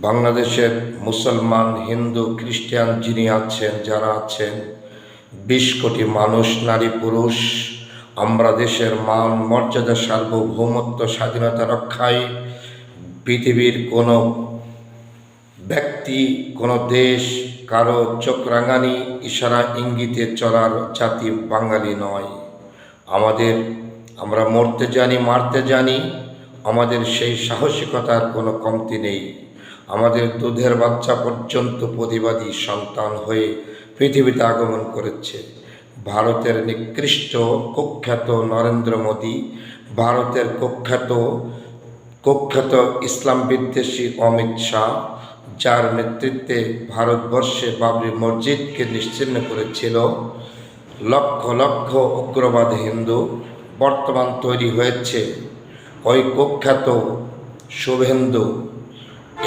বাংলাদেশের মুসলমান, হিন্দু, খ্রিস্টান যারা আছেন ২০ কোটি মানুষ, নারী পুরুষ, আমরা দেশের মান মর্যাদা, সার্বভৌমত্ব, স্বাধীনতা রক্ষায় পৃথিবীর কোনো ব্যক্তি, কোনো দেশ কারো চোখ রাঙানি, ইশারা ইঙ্গিতে চলার জাতি বাঙালি নয়। আমরা মরতে জানি, মারতে জানি, আমাদের সেই সাহসিকতার কোনো কমতি নেই। আমাদের দুধের বাচ্চা পর্যন্ত প্রতিবাদী সন্তান হয়ে পৃথিবীতে আগমন করেছে। ভারতের নিকৃষ্ট কুখ্যাত নরেন্দ্র মোদী, ভারতের কুখ্যাত ইসলাম বিদ্বেষী অমিত শাহ, যার নেতৃত্বে ভারতবর্ষে বাবরি মসজিদকে নিশ্চিহ্ন করেছিল লক্ষ লক্ষ উগ্রবাদ হিন্দু, বর্তমান তৈরি হয়েছে ওই কুখ্যাত শুভেন্দু।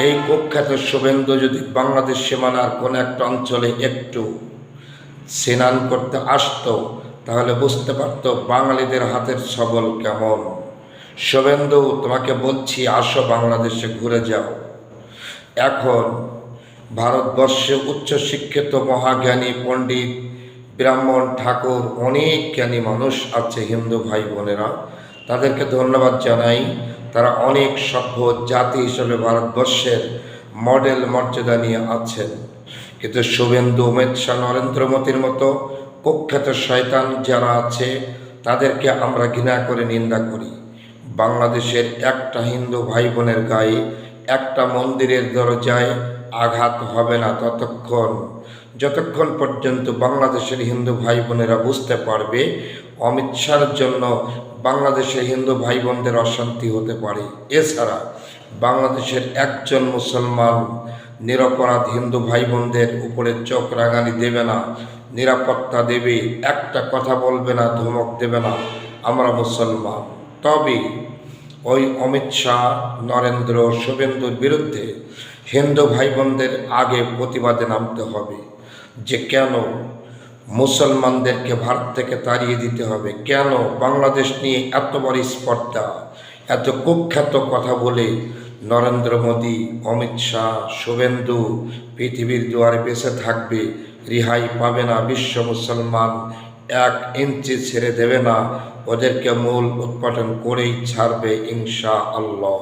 এই কুখ্যাত শুভেন্দু যদি বাংলাদেশ সীমানার কোনো একটা অঞ্চলে একটু স্নান করতে আসতো, তাহলে বুঝতে পারত বাঙালিদের হাতের ছবল কেমন। শুভেন্দু, তোমাকে বলছি, আসো বাংলাদেশে ঘুরে যাও। এখন ভারতবর্ষে উচ্চশিক্ষিত মহাজ্ঞানী পণ্ডিত, ব্রাহ্মণ, ঠাকুর, অনেক জ্ঞানী মানুষ আছে হিন্দু ভাই বোনেরা, তাদেরকে ধন্যবাদ জানাই। তারা অনেক সভ্য জাতি হিসেবে ভারতবর্ষের মডেল মর্যাদা নিয়ে আছেন। কিন্তু শুভেন্দু, অমিত শাহ, নরেন্দ্র মোদীর মতো কুখ্যাত শয়তান যারা আছে, তাদেরকে আমরা ঘৃণা করে নিন্দা করি। বাংলাদেশের একটা হিন্দু ভাই বোনের গায়ে একটা মন্দিরের দরজায় আঘাত হবে না যতক্ষণ পর্যন্ত বাংলাদেশের হিন্দু ভাই বোনেরা বুঝতে পারবে অমিত শাহর জন্য বাংলাদেশের হিন্দু ভাই বোনদের অশান্তি হতে পারে। এছাড়া বাংলাদেশের একজন মুসলমান নিরপরাধ হিন্দু ভাই বোনদের উপরে চোখ রাঙানি দেবে না, নিরাপত্তা দেবে, একটা কথা বলবে না, ধমক দেবে না। আমরা মুসলমান। তবে ওই অমিত শাহ, নরেন্দ্র, শুভেন্দুর বিরুদ্ধে হিন্দু ভাই বোনদের আগে প্রতিবাদে নামতে হবে যে কেন মুসলমানদেরকে ভারত থেকে তাড়িয়ে দিতে হবে, কেন বাংলাদেশ নিয়ে এত বড় স্পর্ধা, এত কুখ্যাত কথা বলে নরেন্দ্র মোদী, অমিত শাহ, শুভেন্দু পৃথিবীর দুয়ারে বেঁচে থাকবে, রেহাই পাবে না। বিশ্ব মুসলমান 1 ইঞ্চি ছেড়ে দেবে না, ওদেরকে মূল উৎপাটন করেই ছাড়বে ইনশাআল্লাহ।